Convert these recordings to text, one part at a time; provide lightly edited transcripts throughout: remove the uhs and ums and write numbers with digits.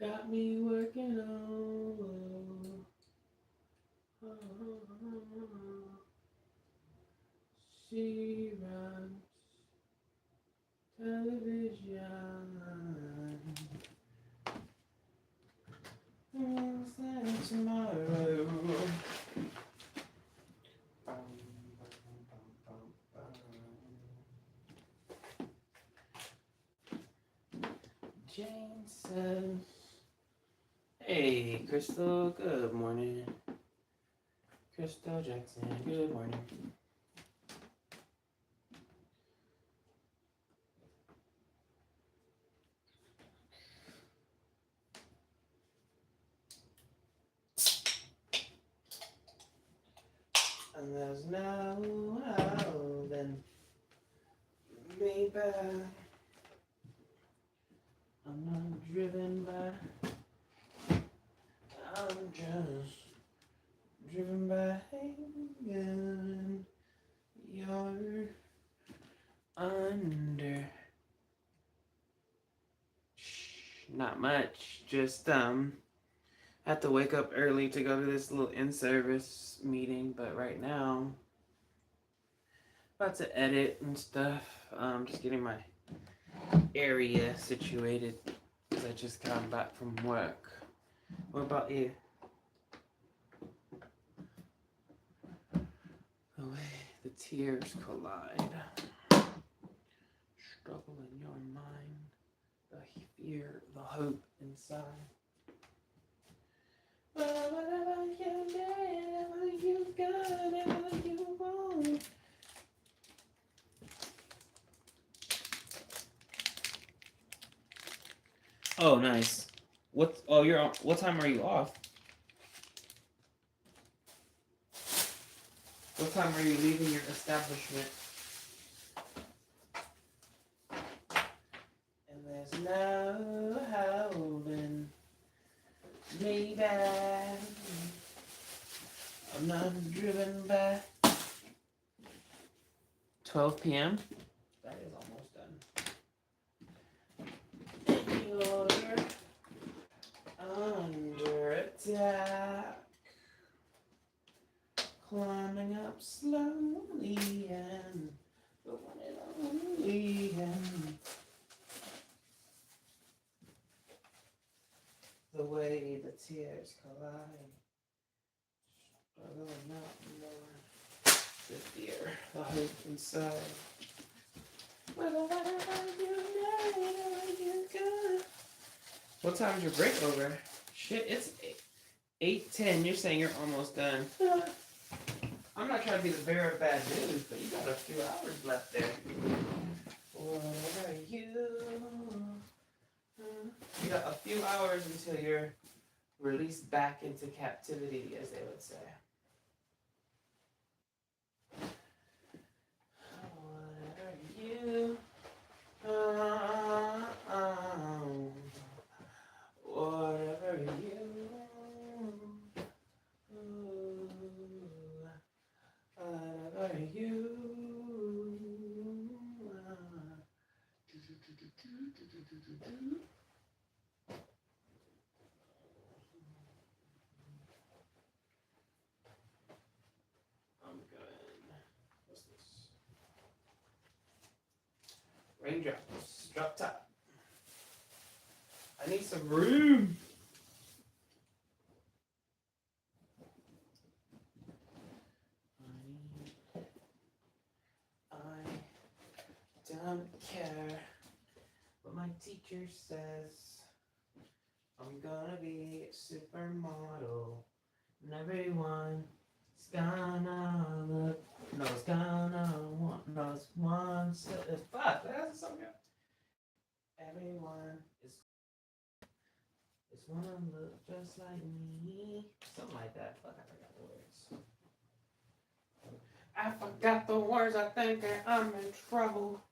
got me working over. She runs television. What's that tomorrow? Jane says, "Hey, Crystal. Good morning, Crystal Jackson. Good morning." And there's no holding me back. I'm not driven by, I'm just driven by hanging. You're under. Not much. Just have to wake up early to go to this little in-service meeting, but right now about to edit and stuff. Just getting my area situated because I just got back from work. What about you? The way the tears collide. Struggle in your mind. The fear, the hope inside. Whatever you need, whatever you got, whatever you want. Oh, nice. You're on, what time are you off? What time are you leaving your establishment? And there's no holding me back. I'm not driven by 12 p.m. That is almost done. You're under attack. Climbing up slowly and the one and only and the way the tears collide. Struggling out more the fear, the hope inside. Whatever you need, you got. What time's your break over? Shit, it's 8:10. You're saying you're almost done. I'm not trying to be the bearer of bad news, but you got a few hours left there. What are you? You got a few hours until you're released back into captivity, as they would say. What are you? Whatever you. Whatever you. I'm good. What's this? Raindrops. Drop top. I need some room. I don't care what my teacher says. I'm gonna be a supermodel, and everyone's gonna look. No's gonna want. No's wants. Fuck, that's something. Everyone is wanna look just like me. Something like that. Fuck, I forgot the words. I forgot the words. I think I'm in trouble.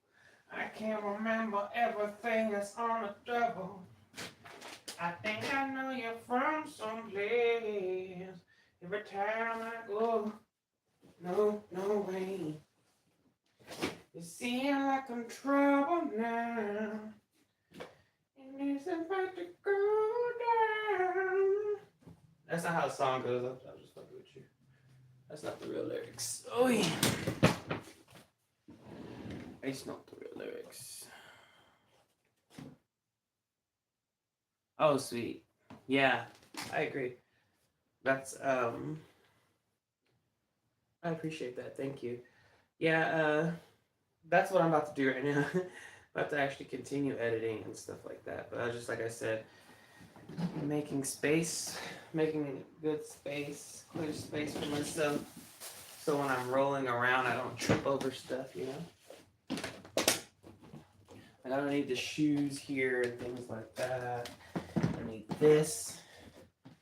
I can't remember everything that's on the double. I think I know you're from someplace. Every time I go, no way. You seem like I'm trouble now. And it's about to go That's not how the song goes. I'm just fucking with you. That's not the real lyrics. Oh yeah. It's not the real lyrics. Oh sweet. Yeah, I agree. That's I appreciate that. Thank you. Yeah, that's what I'm about to do right now. About to actually continue editing and stuff like that. But I just like I said, making space, making good space, clear space for myself. So when I'm rolling around, I don't trip over stuff, you know? Like I don't need the shoes here and things like that. I need this.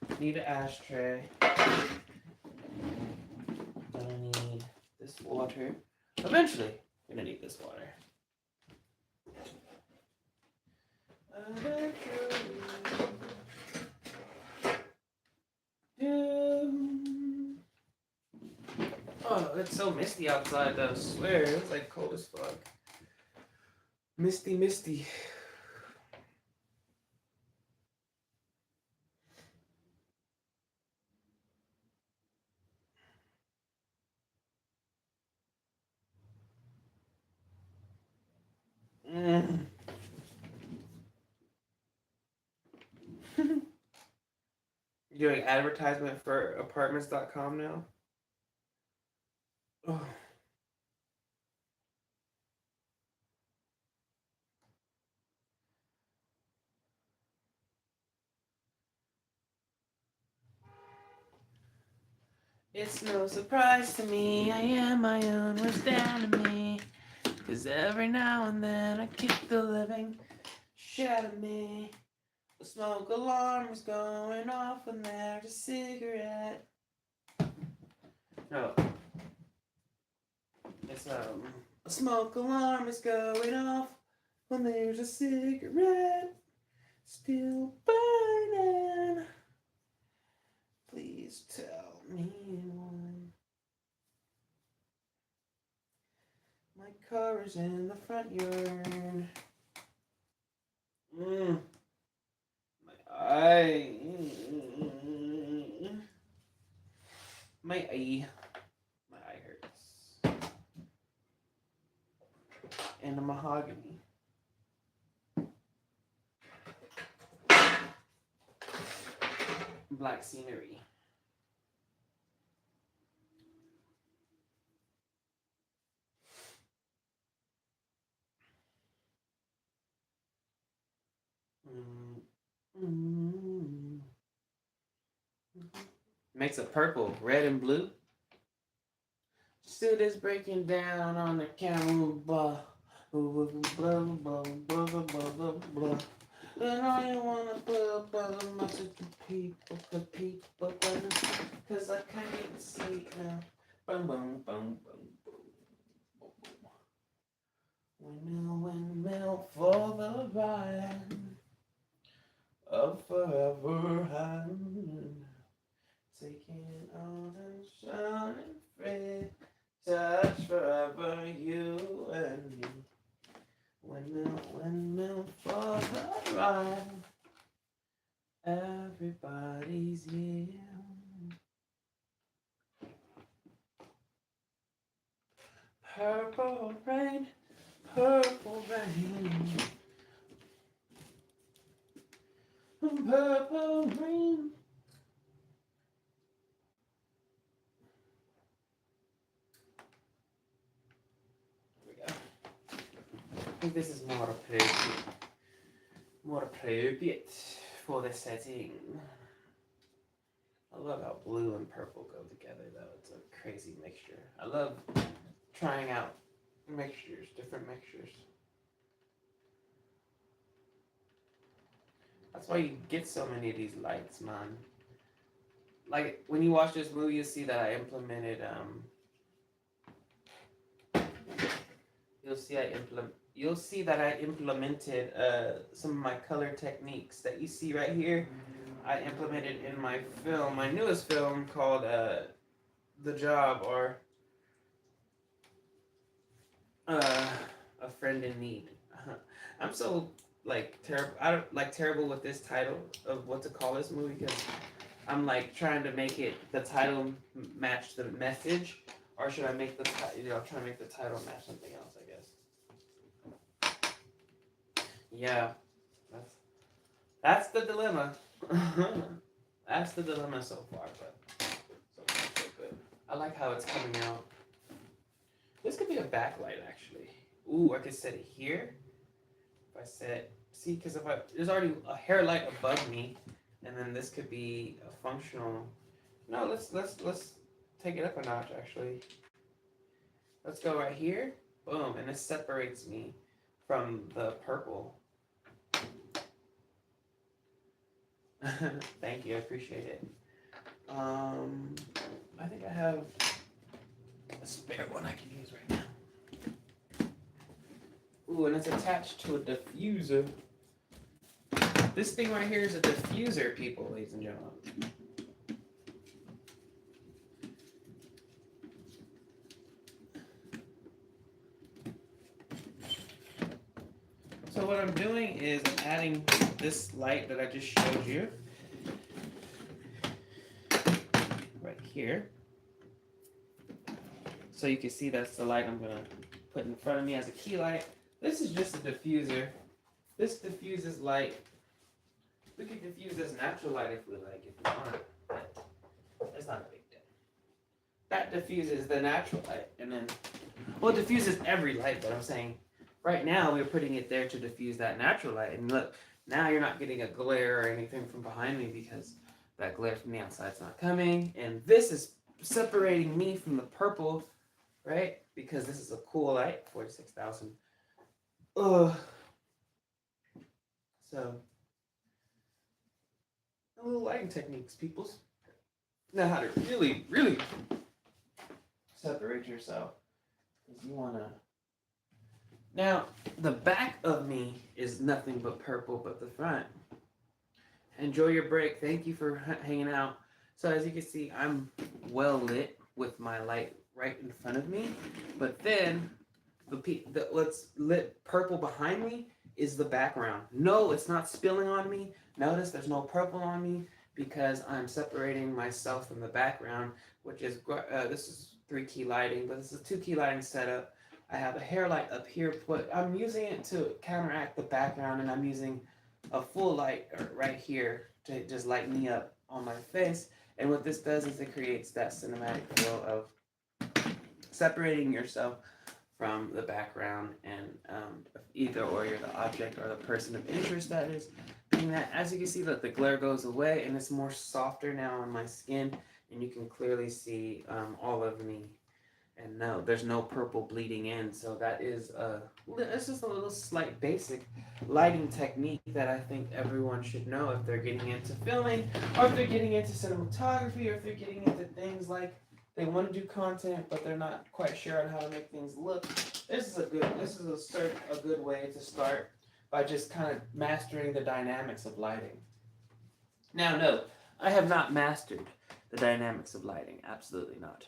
I need an ashtray. I need this water. Eventually, I'm gonna need this water. Oh, it's so misty outside though, I swear. It's like cold as fuck. Misty, misty. Mm. You're doing advertisement for apartments.com now? Oh. It's no surprise to me, I am my own worst enemy. 'Cause every now and then I kick the living shit out of me. The smoke alarm is going off when there's a cigarette. No. It's a smoke alarm is going off when there's a cigarette still burning. Please tell me one. My car is in the front yard. My eye. My eye. My eye hurts. And a mahogany. Black scenery. Makes it purple, red, and blue. Still is breaking down on the camera. Blah, blah, blah, blah, blah, blah, blah. And I wanna put a message to people, cause I can't get sleep now. Boom, boom, boom, boom, boom, boom. Windmill for the ride of forever hand. Taking on and shining free, touch forever you and me. Windmill for the ride. Everybody's here. Purple rain, purple rain. Purple rain. I think this is more appropriate for the setting. I love how blue and purple go together though. It's a crazy mixture. I love trying out mixtures, different mixtures. That's why you get so many of these lights, man. Like when you watch this movie, you see that I implemented you'll see that I implemented some of my color techniques that you see right here. I implemented in my film, my newest film called The Job, or A Friend in Need. I'm so terrible. I don't like terrible with this title of what to call this movie because I'm like trying to make it the title match the message, or should I make the I'm trying to make the title match something else? I guess. Yeah, that's that's the dilemma. That's the dilemma so far, but so far so good. I like how it's coming out. This could be a backlight actually. Ooh, I could set it here. If I set, see, because if I there's already a hair light above me, and then this could be a functional. No, let's take it up a notch actually. Let's go right here. Boom, and this separates me from the purple. Thank you, I appreciate it. I think I have a spare one I can use right now. Ooh, and it's attached to a diffuser. This thing right here is a diffuser, people, ladies and gentlemen. So what I'm doing is I'm adding this light that I just showed you right here. So you can see that's the light I'm gonna put in front of me as a key light. This is just a diffuser. This diffuses light. We can diffuse this natural light if we like, if we want. But it's not a big deal. That diffuses the natural light, and then, well, it diffuses every light, but I'm saying right now we're putting it there to diffuse that natural light. And look, now you're not getting a glare or anything from behind me because that glare from the outside's not coming. And this is separating me from the purple, right? Because this is a cool light, 46,000. Ugh. So, a little lighting techniques, peoples. Know how to really, really separate yourself. Because you want to. Now, the back of me is nothing but purple, but the front. Enjoy your break. Thank you for hanging out. So, as you can see, I'm well lit with my light right in front of me. But then, what's lit purple behind me is the background. No, it's not spilling on me. Notice there's no purple on me because I'm separating myself from the background, which is, this is 3-key lighting, but this is a 2-key lighting setup. I have a hair light up here, but I'm using it to counteract the background, and I'm using a full light right here to just light me up on my face. And what this does is it creates that cinematic feel of separating yourself from the background, and either or you're the object or the person of interest that is being that. As you can see, that the glare goes away and it's more softer now on my skin, and you can clearly see all of me. And no, there's no purple bleeding in. So that is it's just a little slight basic lighting technique that I think everyone should know if they're getting into filming, or if they're getting into cinematography, or if they're getting into things like they want to do content, but they're not quite sure on how to make things look. This is a good way to start by just kind of mastering the dynamics of lighting. Now, no, I have not mastered the dynamics of lighting. Absolutely not.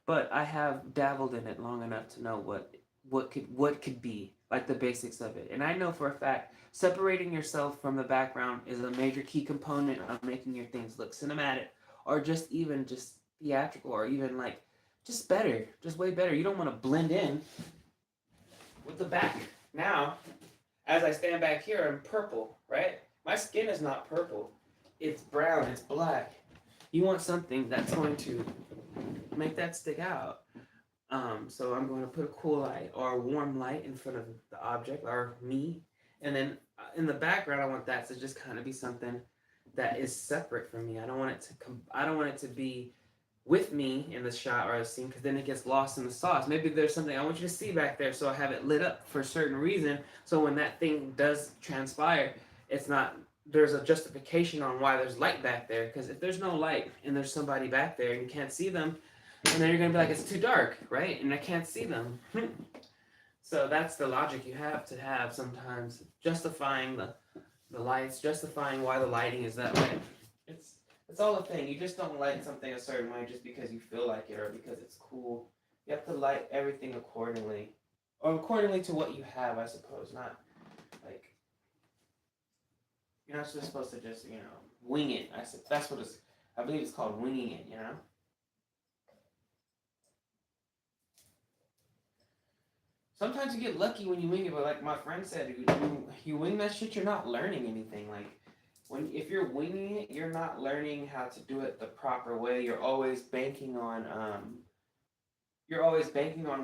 But I have dabbled in it long enough to know what could be, like the basics of it. And I know for a fact separating yourself from the background is a major key component of making your things look cinematic, or just even just theatrical, or even like just better, just way better. You don't want to blend in with the back. Now, as I stand back here, I'm purple, right? My skin is not purple. It's brown, it's black. You want something that's going to make that stick out. So I'm going to put a cool light or a warm light in front of the object or me. And then in the background, I want that to just kind of be something that is separate from me. I don't want it to be with me in the shot or the scene, because then it gets lost in the sauce. Maybe there's something I want you to see back there, so I have it lit up for a certain reason. So when that thing does transpire, it's not, there's a justification on why there's light back there. Because if there's no light and there's somebody back there and you can't see them, and then you're gonna be like, it's too dark, right? And I can't see them. So that's the logic you have to have sometimes, justifying the lights, justifying why the lighting is that way. It's all a thing. You just don't light something a certain way just because you feel like it or because it's cool. You have to light everything accordingly. Or accordingly to what you have, I suppose. Not like You're not just supposed to just, wing it. I said that's what it's. I believe it's called winging it. Sometimes you get lucky when you wing it, but like my friend said, you wing that shit, you're not learning anything. Like if you're winging it, you're not learning how to do it the proper way. You're always banking on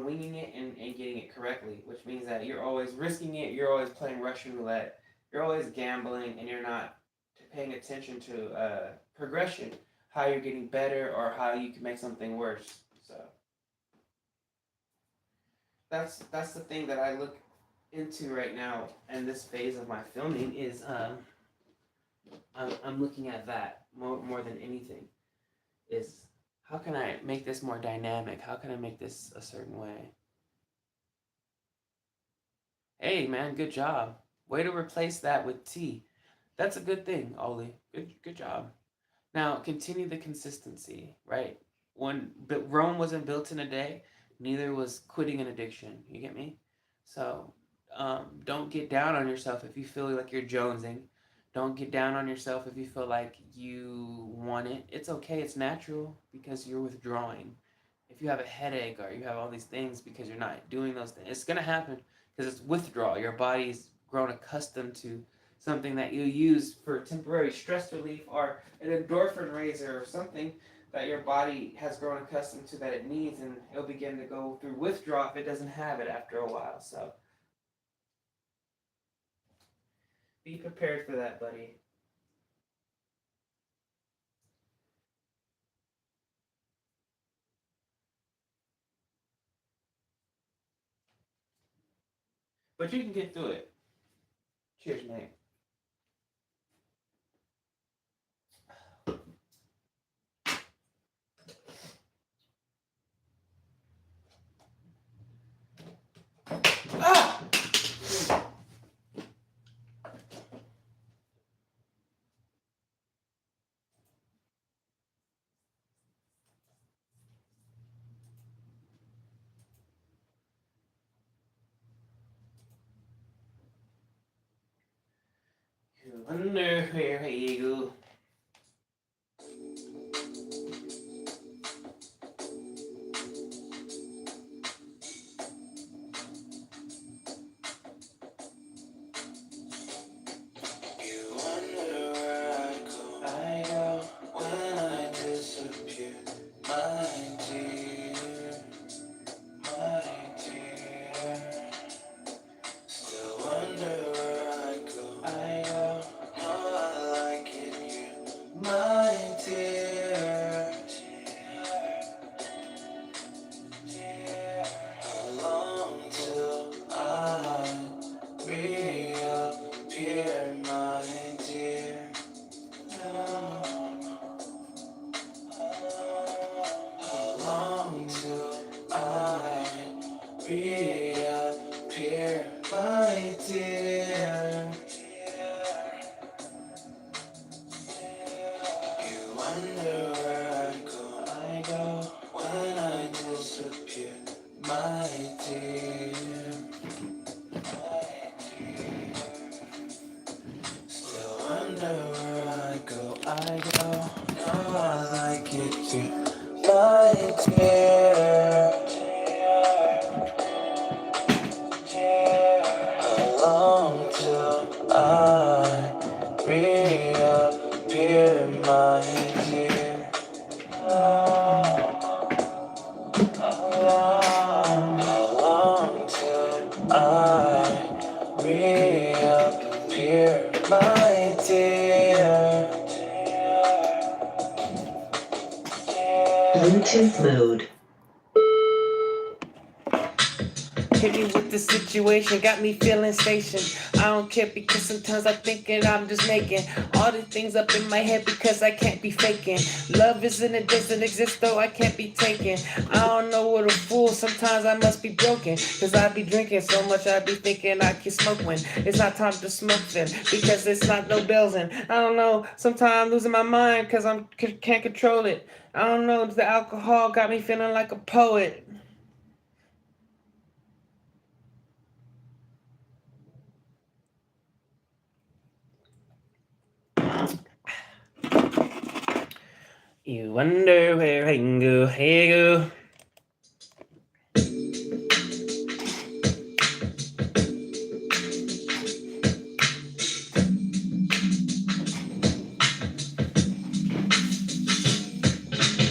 winging it and getting it correctly, which means that you're always risking it. You're always playing Russian roulette. You're always gambling, and you're not paying attention to progression, how you're getting better or how you can make something worse. So that's the thing that I look into right now in this phase of my filming is I'm looking at that more than anything is how can I make this more dynamic? How can I make this a certain way? Hey man, good job. Way to replace that with T. That's a good thing, Ollie. Good job. Now continue the consistency, right? But Rome wasn't built in a day, neither was quitting an addiction. You get me? So don't get down on yourself if you feel like you're jonesing. Don't get down on yourself if you feel like you want it. It's okay. It's natural because you're withdrawing. If you have a headache or you have all these things because you're not doing those things, it's gonna happen because it's withdrawal. Your body's grown accustomed to something that you use for temporary stress relief or an endorphin raiser or something that your body has grown accustomed to that it needs, and it'll begin to go through withdrawal if it doesn't have it after a while. So be prepared for that, buddy. But you can get through it. Cheers, mate. Ah! You wonder where you go. Bluetooth mode. Hit me with the situation, got me feeling stationed. I don't care because sometimes I think that I'm just making all the things up in my head because I can't be faking. Love isn't, it doesn't exist though I can't be taken. I don't know what a fool, sometimes I must be broken. Cause I be drinking so much I be thinking I can smoke when it's not time to smoke then. Because it's not no bells in. I don't know, sometimes I'm losing my mind cause I can't control it. I don't know, the alcohol got me feeling like a poet. You wonder where I can go, hey go.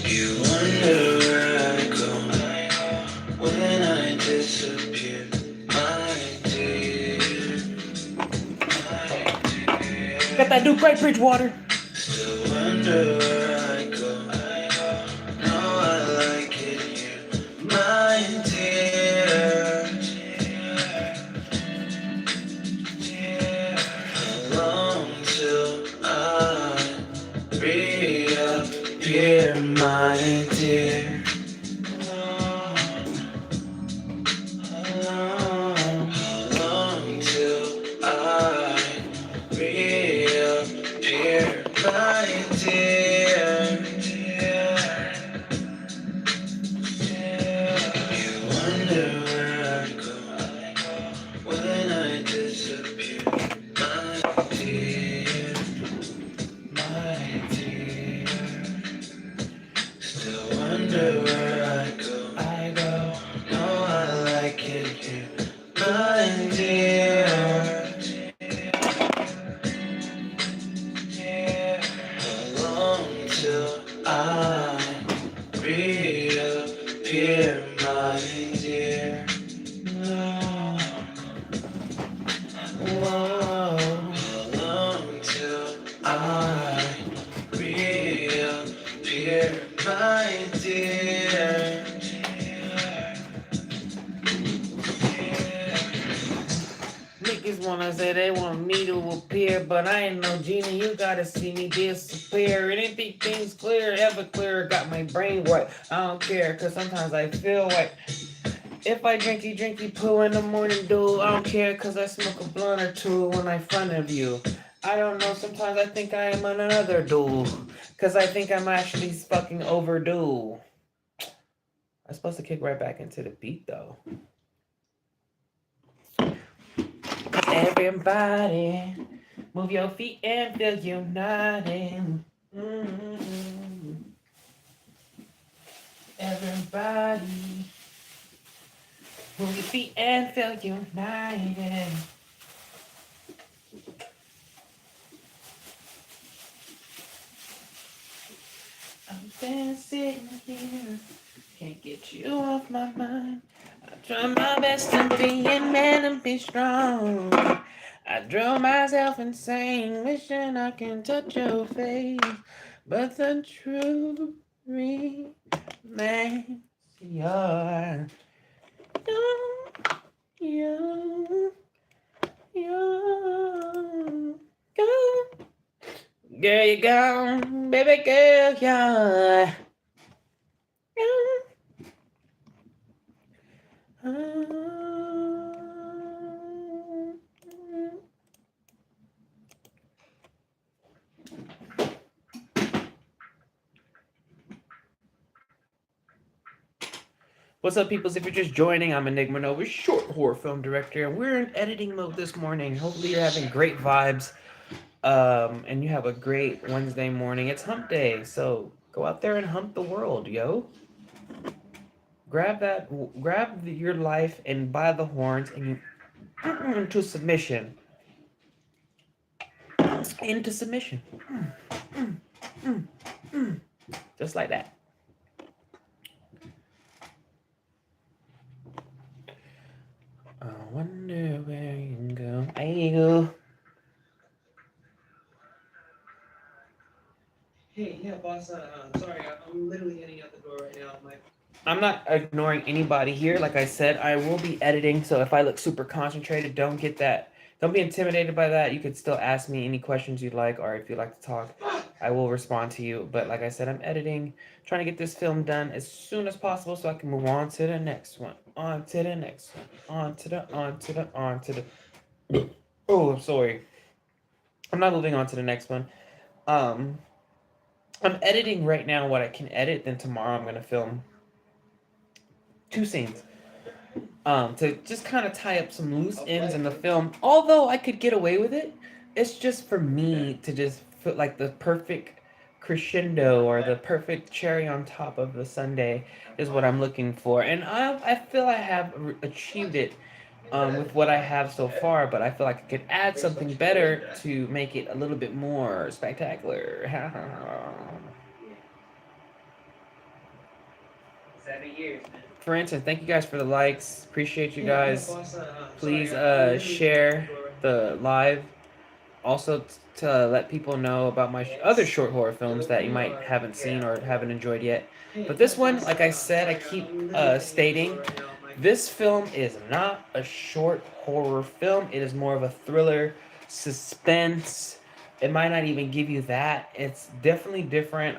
You wonder where I go when I disappear, my dear. Got that Duke right, Bridgewater. Still wonder where I go. No, I like it here, my dear. How long till I reappear, my dear? How long till I reappear, my dear? You wonder where I go when I disappear, my dear, my dear. Still wonder where I go. No, I like it here, my dear. How long till I reappear, my dear? Whoa. How long till I reappear, my dear? Niggas wanna say they want me to appear, but I ain't no genie, you gotta see me disappear. Anything's clear, ever clear, got my brain wet. I don't care, cause sometimes I feel wet. If I drinky poo in the morning dew, I don't care, cause I smoke a blunt or two when I'm in front of you. I don't know, sometimes I think I am on another duel, cause I think I'm actually fucking overdue. I'm supposed to kick right back into the beat though. Everybody, move your feet and feel united. Mm-hmm. Everybody, move your feet and feel united. I'm been sitting here, can't get you off my mind. I try my best to be a man and be strong. I drove myself insane, wishing I can touch your face, but the truth remains you're gone. Girl, you gone, baby girl, you're What's up, peoples? If you're just joining, I'm Enigma Nova, short horror film director, and we're in editing mode this morning. Hopefully you're having great vibes, and you have a great Wednesday morning. It's hump day, so go out there and hump the world, yo. Grab your life and by the horns and you into submission. Into submission. Just like that. I wonder where you can go. I go. Hey, yeah, boss. Sorry, I'm literally heading out the door right now. I'm not ignoring anybody here. Like I said, I will be editing, so if I look super concentrated, don't be intimidated by that. You could still ask me any questions you'd like, or if you'd like to talk, I will respond to you. But like I said, I'm editing, trying to get this film done as soon as possible so I can move on to the next one. On to the next one. On to the. Oh, I'm sorry. I'm not moving on to the next one. I'm editing right now what I can edit, then tomorrow I'm gonna film 2 scenes. To just kind of tie up some loose ends in the film. Although I could get away with it, it's just for me to just feel like the perfect crescendo or the perfect cherry on top of the sundae is what I'm looking for, and I feel I have achieved it with what I have so far, but I feel like I could add something better to make it a little bit more spectacular. 7 years, man. For instance, thank you guys for the likes. Appreciate you guys. Please share the live. Also to let people know about my other short horror films that you might haven't seen or haven't enjoyed yet. But this one, like I said, I keep stating, this film is not a short horror film. It is more of a thriller, suspense. It might not even give you that. It's definitely different.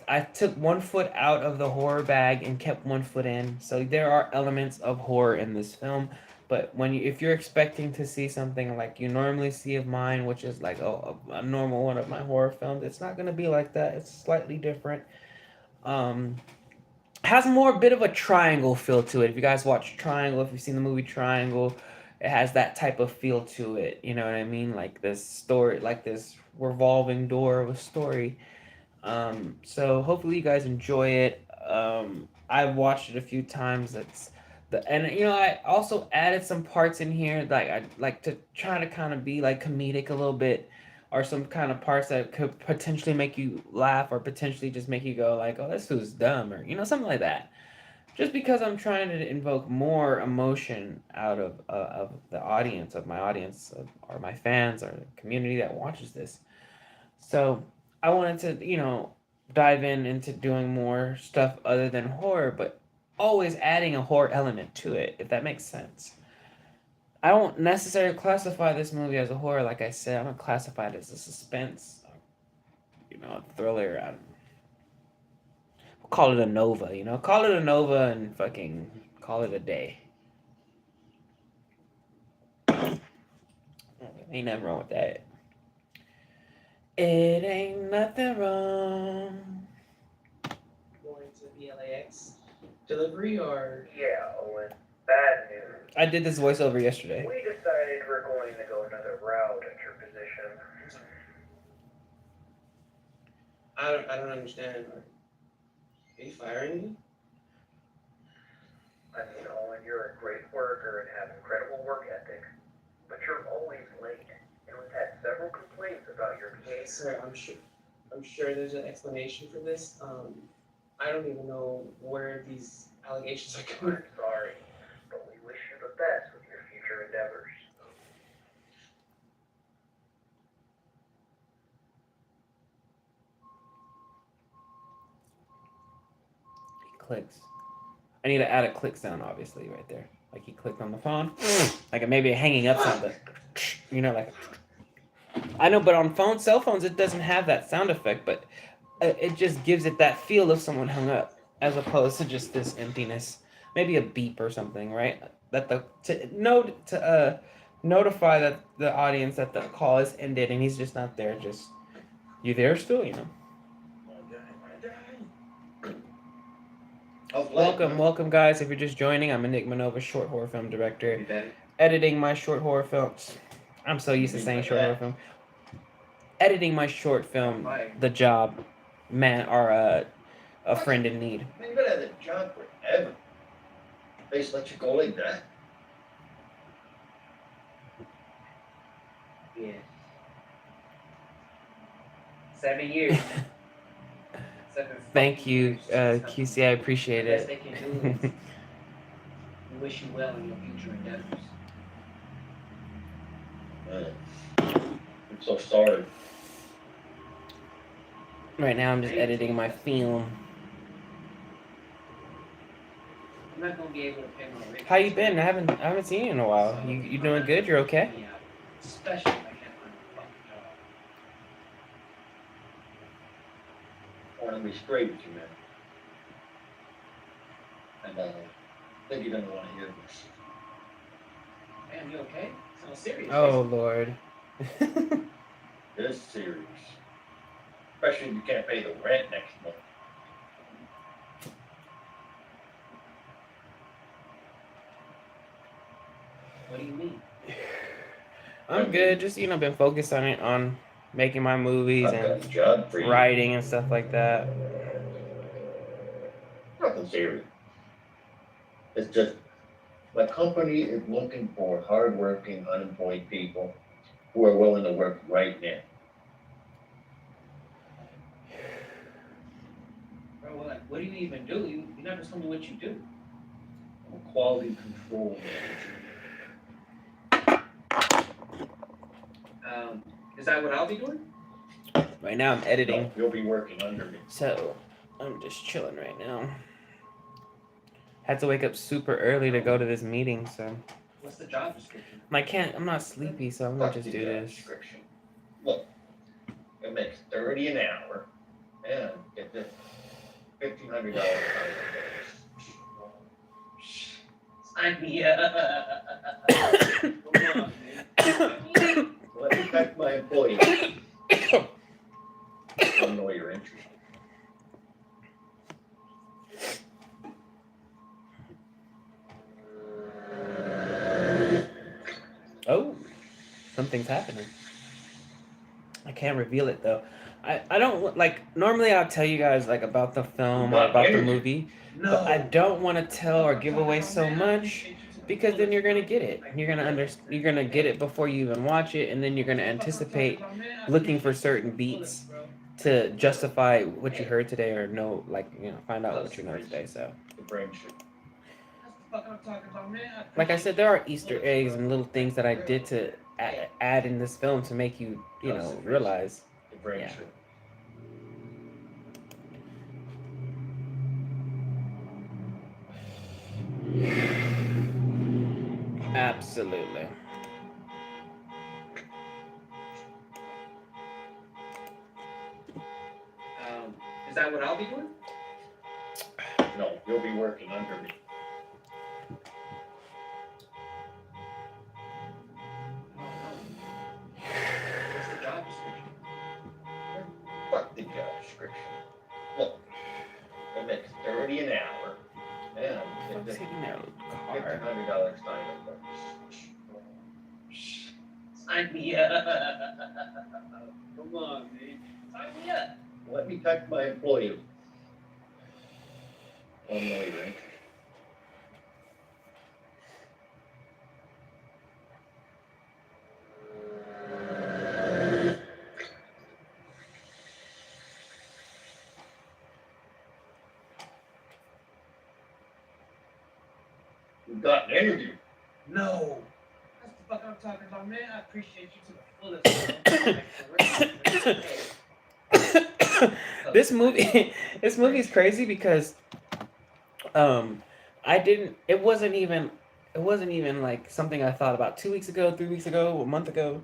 I took one foot out of the horror bag and kept one foot in. So there are elements of horror in this film, but if you're expecting to see something like you normally see of mine, which is like a normal one of my horror films, it's not gonna be like that. It's slightly different. Has more bit of a triangle feel to it. If you guys watch Triangle, if you've seen the movie Triangle, it has that type of feel to it. You know what I mean? Like this story, like this revolving door of a story. So hopefully you guys enjoy it. I've watched it a few times. I also added some parts in here like I like to try to kind of be like comedic a little bit, or some kind of parts that could potentially make you laugh or potentially just make you go like, oh, this who's dumb, or something like that. Just because I'm trying to invoke more emotion out of the audience, of my audience, or my fans, or the community that watches this. So I wanted to, dive into doing more stuff other than horror, but always adding a horror element to it, if that makes sense. I don't necessarily classify this movie as a horror, like I said. I'm gonna classify it as a suspense, a thriller. We'll call it a Nova, call it a Nova and fucking call it a day. Ain't nothing wrong with that. It ain't nothing wrong. Going to the LAX delivery or? Yeah, Owen. Bad news. I did this voiceover yesterday. We decided we're going to go another route at your position. I don't understand. Are you firing me? I mean, Owen, you're a great worker and have incredible work ethic, but you're always late, and we've had several complaints about your behavior. Sir, I'm sure there's an explanation for this. I don't even know where these allegations are coming. I'm sorry, but we wish you the best with your future endeavors. He clicks. I need to add a click sound, obviously, right there. Like he clicked on the phone. Like maybe a hanging up sound, like. I know, but on cell phones, it doesn't have that sound effect, but it just gives it that feel of someone hung up, as opposed to just this emptiness. Maybe a beep or something, right? To notify that the audience that the call is ended and he's just not there. Just, you there still? Welcome, guys. If you're just joining, I'm Enigma Nova, short horror film director, editing my short horror films. I'm so used to saying short horror film. Editing my short film, The Job, man, or a friend in need. Man, you've been at the job forever. They just let you go like that. Yeah. 7 years. Thank you, QC. I appreciate The best it. they can do is we wish you well in your future endeavors. I'm so sorry. Right now, I'm just editing my film. I'm not gonna be able to pay my rent. How you been? I haven't seen you in a while. You doing good? You're okay? Yeah, especially if I can't find a fucking job. I want to be straight with you, man. And I think you're gonna want to hear this. Man, you okay? Sounds serious. Oh Lord. This serious. Especially if you can't pay the rent next month. What do you mean? I'm good. Just been focused on making my movies I've got and a job for you. writing and stuff like that. Nothing serious. It's just my company is looking for hardworking, unemployed people who are willing to work right now. Bro, well, like, what do you even do? You never told me what you do. I'm a quality control manager. Is that what I'll be doing? Right now I'm editing, No, you'll be working under me. so I'm just chilling right now. Had to wake up super early to go to this meeting, so What's the job description? I'm not sleepy, so I'm gonna just do this. Description. Look, it makes $30 an hour, and get this $1,500 Sign me up. Come on, man. Let me check my employees. I know you're interested. Oh, something's happening. I can't reveal it though. I don't like normally I'll tell you guys like about the film or about the movie, No. but I don't want to tell or give away so much because then you're gonna get it. You're gonna get it before you even watch it, and then you're gonna anticipate looking for certain beats to justify what you heard today or know, like, you know, find out what you know today. So The brain shoot. like I said, there are Easter eggs and little things that I did to add in this film to make you know, realize. The brain Yeah. shoot. Absolutely. Is that what I'll be doing? No, you'll be working under me. What's the job description? Fuck the job description. Look, it makes $30 an hour, and Folks get this hitting their car. $1,500 sign-up bonus. Sign me up. Come on, man. Sign me up. Let me check my employees. I know you're interested. You got an interview. No. That's the fuck I'm talking about, man. I appreciate you to the fullest. This movie is crazy because it wasn't even like something I thought about 2 weeks ago, 3 weeks ago, a month ago.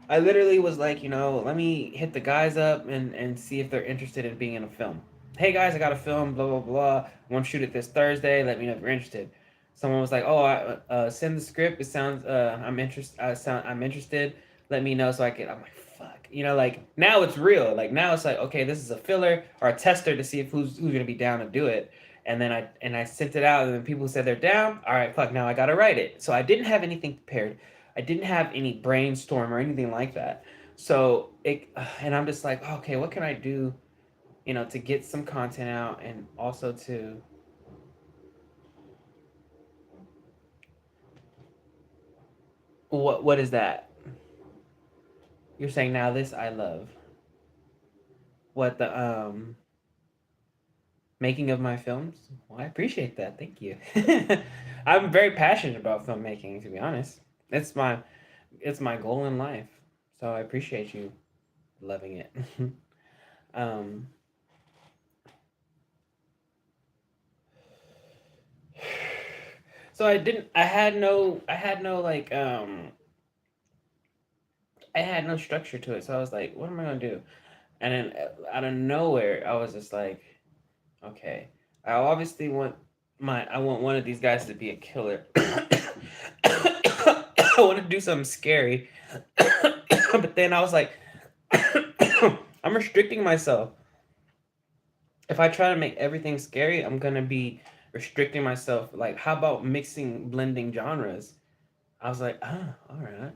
I literally was like, you know, let me hit the guys up and see if they're interested in being in a film. Hey guys, I got a film, blah blah blah. I want to shoot it this Thursday. Let me know if you're interested. Someone was like, oh, send the script. It sounds I'm interested. Let me know so I can. I'm like, fuck. You know, like now it's real. Like now it's like, okay, this is a filler or a tester to see if who's gonna be down to do it. And then I sent it out, and then people said they're down. All right, fuck. Now I gotta write it. So I didn't have anything prepared. I didn't have any brainstorm or anything like that. So and I'm just like, okay, what can I do, you know, to get some content out and also to. What is that? You're saying now this I love. What the making of my films? Well, I appreciate that. Thank you. I'm very passionate about filmmaking, to be honest. It's my goal in life. So I appreciate you loving it. So I had no structure to it. So I was like, what am I gonna do? And then out of nowhere, I was just like, okay, I want one of these guys to be a killer. I want to do something scary. But then I was like, I'm restricting myself. If I try to make everything scary, I'm gonna be restricting myself. Like, how about blending genres? I was like, all right.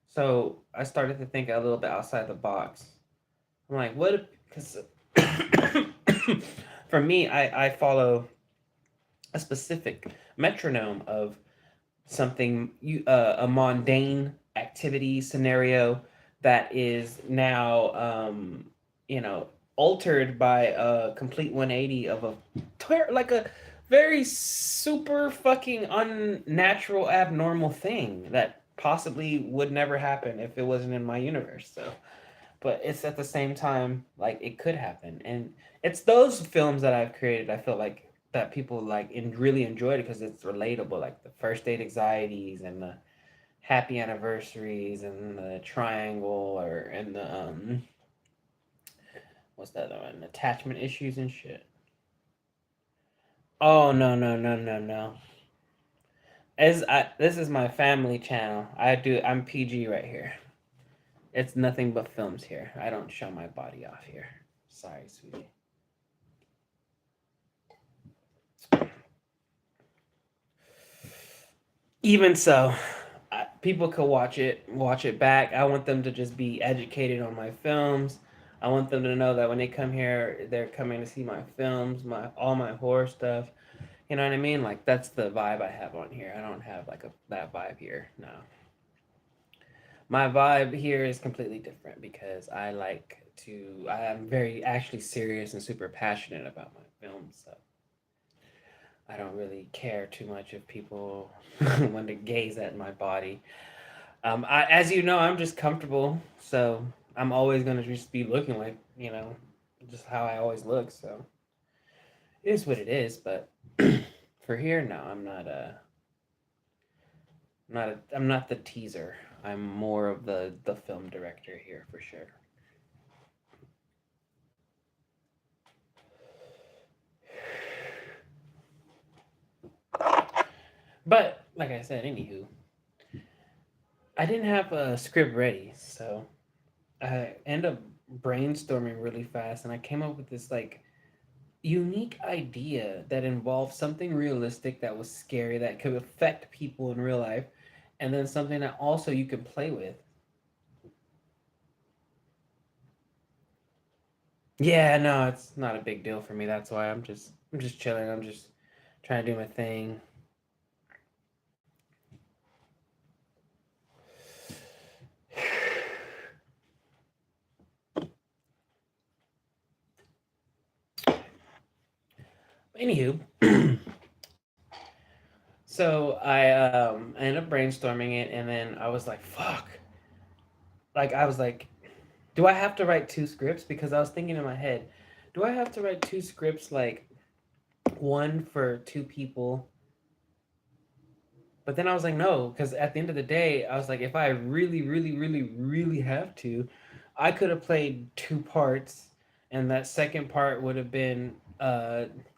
So I started to think a little bit outside the box. I'm like, what if, because for me, I follow a specific metronome of something, a mundane activity scenario that is now, you know, altered by a complete 180 of like a very super fucking unnatural, abnormal thing that possibly would never happen if it wasn't in my universe. So, but it's at the same time like it could happen, and it's those films that I've created. I feel like that people like and really enjoyed it because it's relatable, like the first date anxieties and the happy anniversaries and the triangle or and the what's that other one? Attachment issues and shit. Oh no no no no no. This is my family channel. I'm PG right here. It's nothing but films here. I don't show my body off here. Sorry, sweetie. Even so, people could watch it back. I want them to just be educated on my films. I want them to know that when they come here, they're coming to see my films, all my horror stuff. You know what I mean? Like that's the vibe I have on here. I don't have like that vibe here. No. My vibe here is completely different because I am very actually serious and super passionate about my films. So I don't really care too much if people want to gaze at my body. As you know, I'm just comfortable, so I'm always gonna just be looking like, just how I always look. So it is what it is. But for here, no, I'm not the teaser. I'm more of the film director here for sure. But like I said, anywho, I didn't have a script ready, so I ended up brainstorming really fast, and I came up with this like unique idea that involved something realistic that was scary that could affect people in real life, and then something that also you could play with. Yeah, no, it's not a big deal for me. That's why I'm just chilling. I'm just trying to do my thing. Anywho, so I ended up brainstorming it, and then I was like, "Fuck!" Like I was like, "Do I have to write 2 scripts?" Because I was thinking in my head, "Do I have to write 2 scripts, like one for 2 people?" But then I was like, "No," because at the end of the day, I was like, if I really, really, really, really have to, I could have played 2 parts, and that second part would have been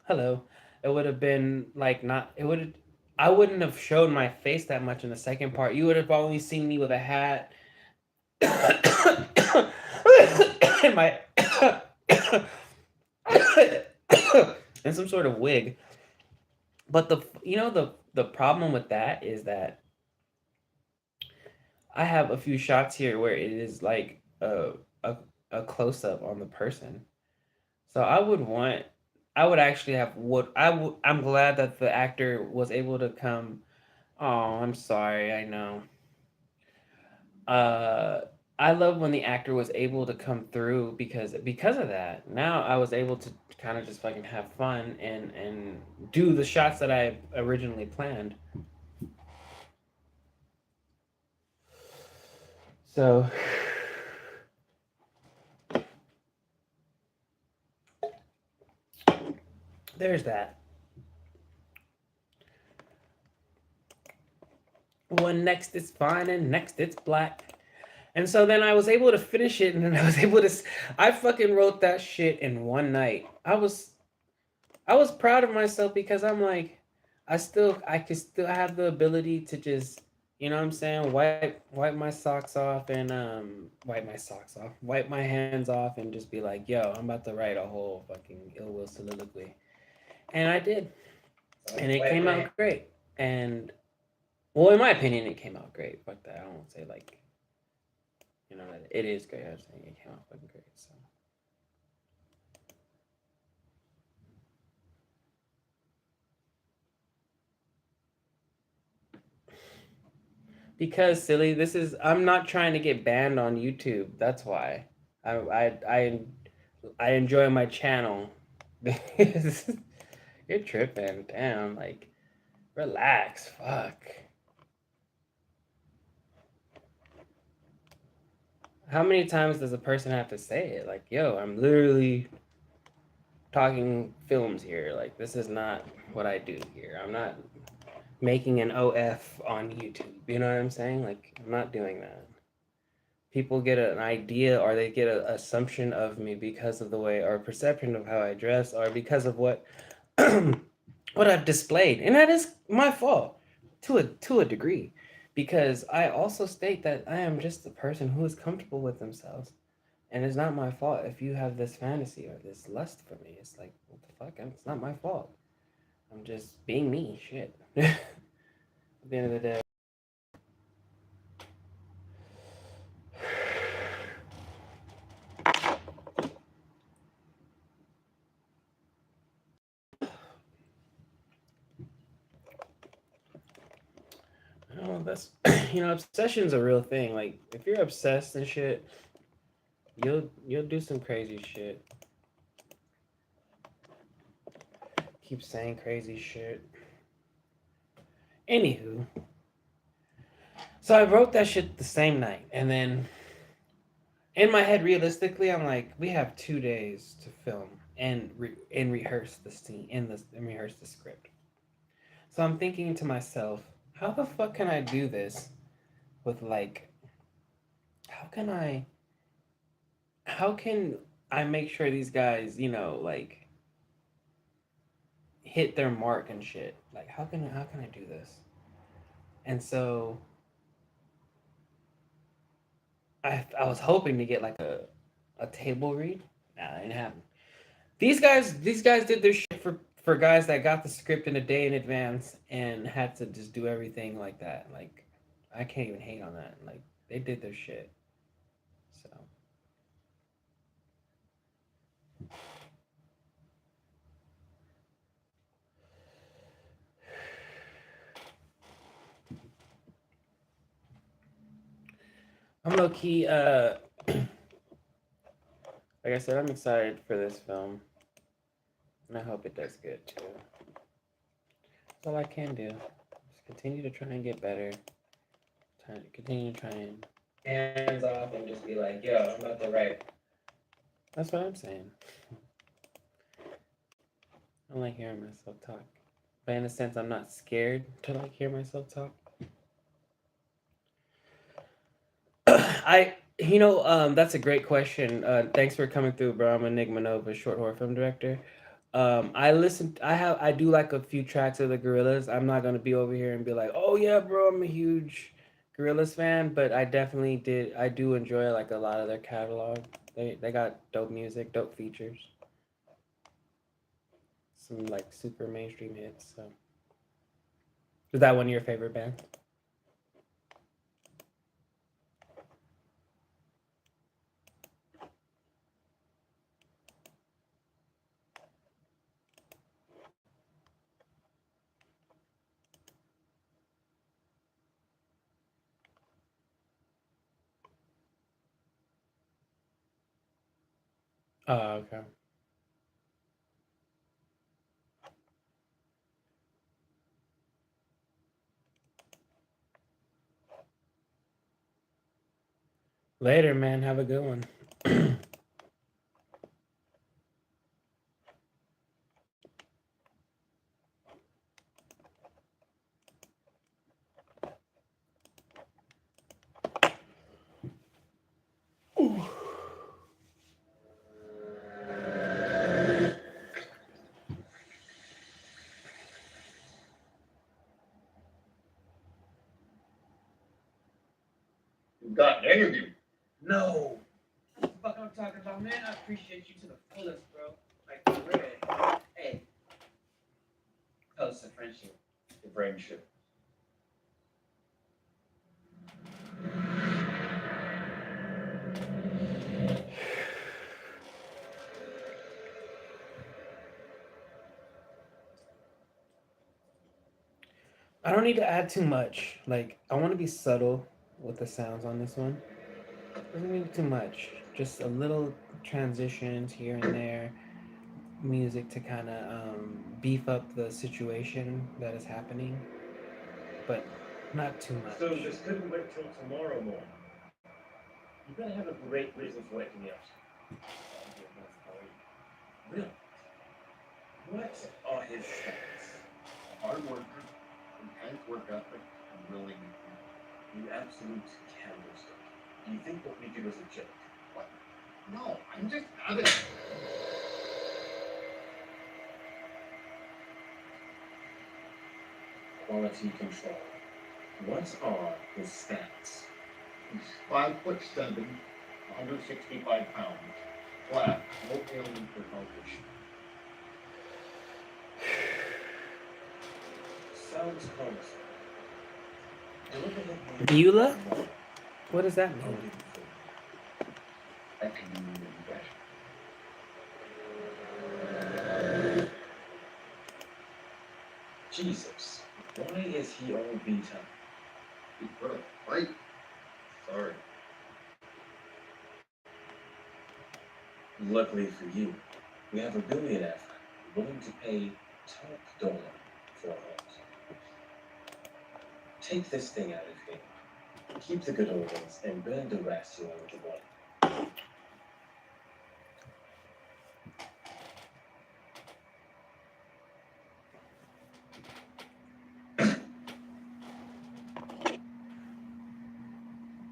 hello. It would have been like not. It would. I wouldn't have shown my face that much in the second part. You would have only seen me with a hat and my and some sort of wig. But the problem with that is that I have a few shots here where it is like a close up on the person. So I would actually have what I'm glad that the actor was able to come. Oh, I'm sorry. I know. Uh, I love when the actor was able to come through because of that. Now I was able to kind of just fucking have fun and do the shots that I originally planned. So there's that. One next it's fine and next it's black. And so then I was able to finish it, and then I was able to. I fucking wrote that shit in one night. I was proud of myself because I'm like, I could still have the ability to just, you know what I'm saying, wipe my socks off and wipe my hands off and just be like, yo, I'm about to write a whole fucking Ill Will soliloquy, and I did, and it came out great. And well, in my opinion, it came out great. Fuck that, I don't say like. You know, it is great. I was saying it came out fucking great. So. Because silly, I'm not trying to get banned on YouTube. That's why. I enjoy my channel. You're tripping, damn. Like, relax. Fuck. How many times does a person have to say it? Like, yo, I'm literally talking films here. Like, this is not what I do here. I'm not making an OF on YouTube. You know what I'm saying? Like, I'm not doing that. People get an idea or they get an assumption of me because of the way or perception of how I dress or because of what what I've displayed. And that is my fault to a degree. Because I also state that I am just the person who is comfortable with themselves. And it's not my fault if you have this fantasy or this lust for me. It's like, what the fuck? It's not my fault. I'm just being me. Shit. At the end of the day. Oh, that's obsession's a real thing. Like if you're obsessed and shit, you'll do some crazy shit. Keep saying crazy shit. Anywho, so I wrote that shit the same night, and then in my head, realistically, I'm like, we have 2 days to film and rehearse the scene and rehearse the script. So I'm thinking to myself, how the fuck can I do this with like, how can I make sure these guys, like hit their mark and shit? Like how can I do this? And so I was hoping to get like a table read. Nah, it didn't happen. These guys did their shit for guys that got the script in a day in advance and had to just do everything like that. Like I can't even hate on that. Like they did their shit. So I'm low key like I said, I'm excited for this film. And I hope it does good too. That's all I can do. Just continue to try and get better. Continue to try and hands off and just be like, yo, I'm about to write. That's what I'm saying. I don't like hearing myself talk. But in a sense, I'm not scared to like hear myself talk. That's a great question. Thanks for coming through, bro. I'm Enigma Nova, short horror film director. I do like a few tracks of the Gorillaz. I'm not gonna be over here and be like, oh yeah, bro, I'm a huge Gorillaz fan, but I do enjoy like a lot of their catalog. They got dope music, dope features. Some like super mainstream hits. So is that one of your favorite bands? Oh, okay. Later, man. Have a good one. You got an interview. No. That's the fuck I'm talking about, man. I appreciate you to the fullest, bro. Like, for real. Hey. Close to friendship. The friendship. I don't need to add too much. Like, I want to be subtle with the sounds on this one. Doesn't need too much. Just a little transitions here and there, music to kind of beef up the situation that is happening, but not too much. So this couldn't wait till tomorrow morning. You better have a great reason for waking me up. Really? What are his stats? Hard worker, intense work ethic, and willing. You absolute candlestick. Do you think what we do is a joke? What? No, I'm just having. Quality control. What are his stats? He's 5'7", 165 pounds. Flat, no alien for culture. Sounds promising. And look at him. Beulah? What does that I'll mean? give you food. That can be really bad. Jesus, why is he all beat up? He put a fight. Sorry. Luckily for you, we have a billionaire friend willing to pay top dollar for a horse. Take this thing out of here. Keep the good organs and burn the rest along with the body.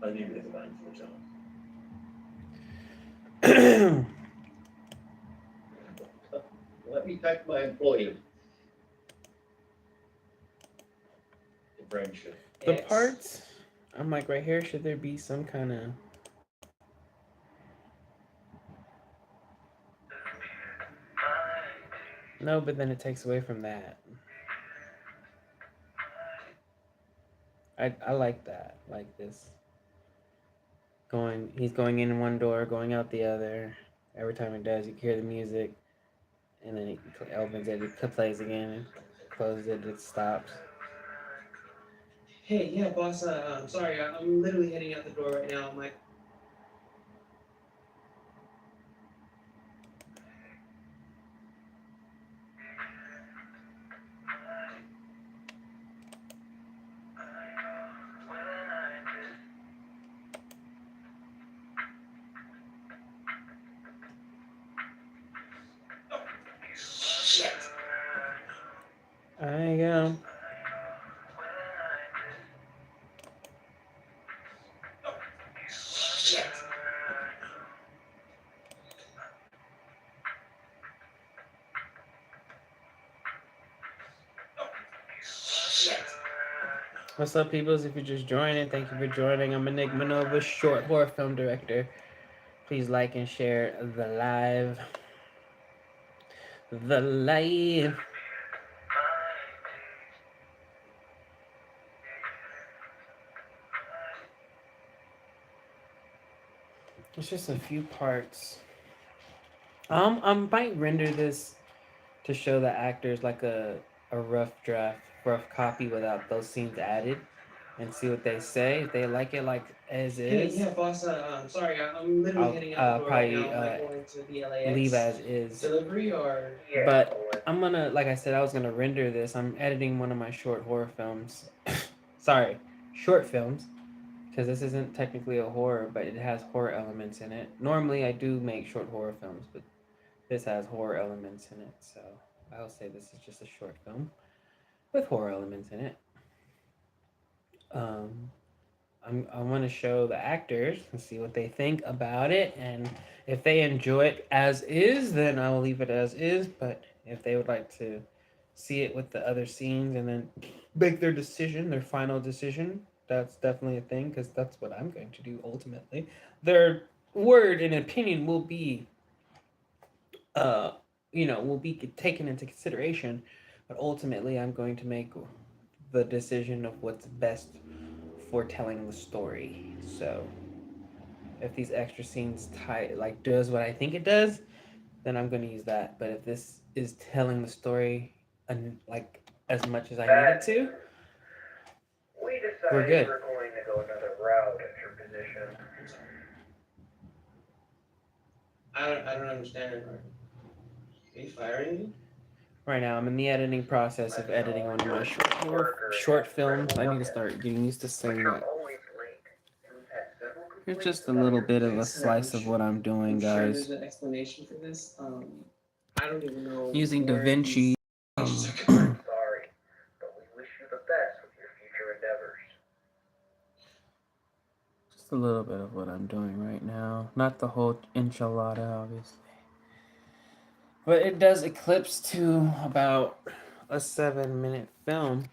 I knew this man for a job. Let me text my employer. The friendship. The Yes. parts, I'm like right here, should there be some kind of. No, but then it takes away from that. I like that, like this. He's going in one door, going out the other. Every time it does, you can hear the music, and then it opens it, it plays again, and closes it, it stops. Hey, yeah, boss. I'm sorry. I'm literally heading out the door right now. I'm like, There you go. What's up, peoples? If you're just joining, thank you for joining. I'm Enigma Nova, short horror film director. Please like and share the live. The live. It's just a few parts. I might render this to show the actors like a rough draft, rough copy without those scenes added, and see what they say. If they like it like as hey, is, yeah, boss. I'm sorry. I'm literally I'll, heading out the door right probably, now. I'm like going to the LAX. leave as is. Delivery or Yeah, But boy. I'm gonna, like I said, I was gonna render this. I'm editing one of my short horror films. Sorry, short films, because this isn't technically a horror, but it has horror elements in it. Normally, I do make short horror films, but this has horror elements in it, so I'll say this is just a short film with horror elements in it. I want to show the actors and see what they think about it, and if they enjoy it as is, then I will leave it as is. But if they would like to see it with the other scenes and then make their decision, their final decision, that's definitely a thing, because that's what I'm going to do ultimately. Their word and opinion will be will be taken into consideration, but ultimately I'm going to make the decision of what's best for telling the story. So if these extra scenes does what I think it does, then I'm going to use that. But if this is telling the story like as much as I need it to, We're good. We're going to go another route at your position. I'm sorry. I don't understand it. Are you firing me? Right now, I'm in the editing process of editing one of my short films. I need to start getting used to But saying you're that. always late. And we've had several Here's complaints just a about little your bit of a Listen, slice of what I'm doing, I'm sure guys. there's an explanation for this. I don't even know. Using where DaVinci. these allegations are coming from. Sorry, but we wish you the best with your future endeavors. Just a little bit of what I'm doing right now. Not the whole enchilada, obviously. But it does eclipse to about a 7-minute film.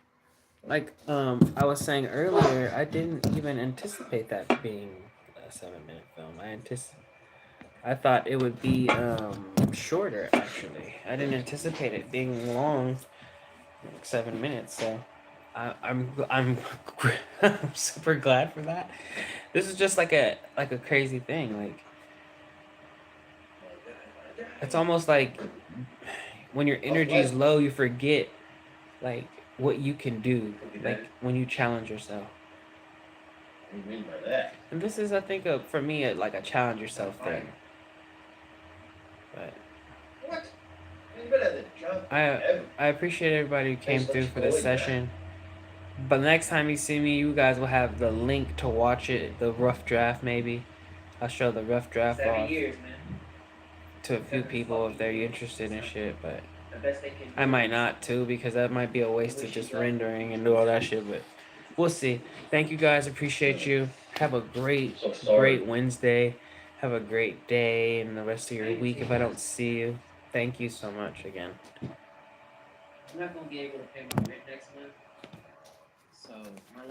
Like I was saying earlier, I didn't even anticipate that being a 7-minute film. I thought it would be shorter actually. I didn't anticipate it being long, like 7 minutes. So I'm I'm I'm super glad for that. This is just like a crazy thing. Like it's almost like when your energy is low, you forget like what you can do. Like when you challenge yourself. What do you mean by that? And this is, I think, for me, like a challenge yourself thing. But What? You better than jump. I appreciate everybody who came through for this session. But next time you see me, you guys will have the link to watch it, the rough draft maybe. I'll show the rough draft 7 off years, man. to a few people if they're interested in shit, but The best they can do. I might not too because that might be a waste of just rendering and do all that shit, but we'll see. Thank you guys, appreciate you. Have a great Wednesday. Have a great day and the rest of your week if I don't see you. Thank you so much again. I'm not gonna be able to pay my rent next month. So my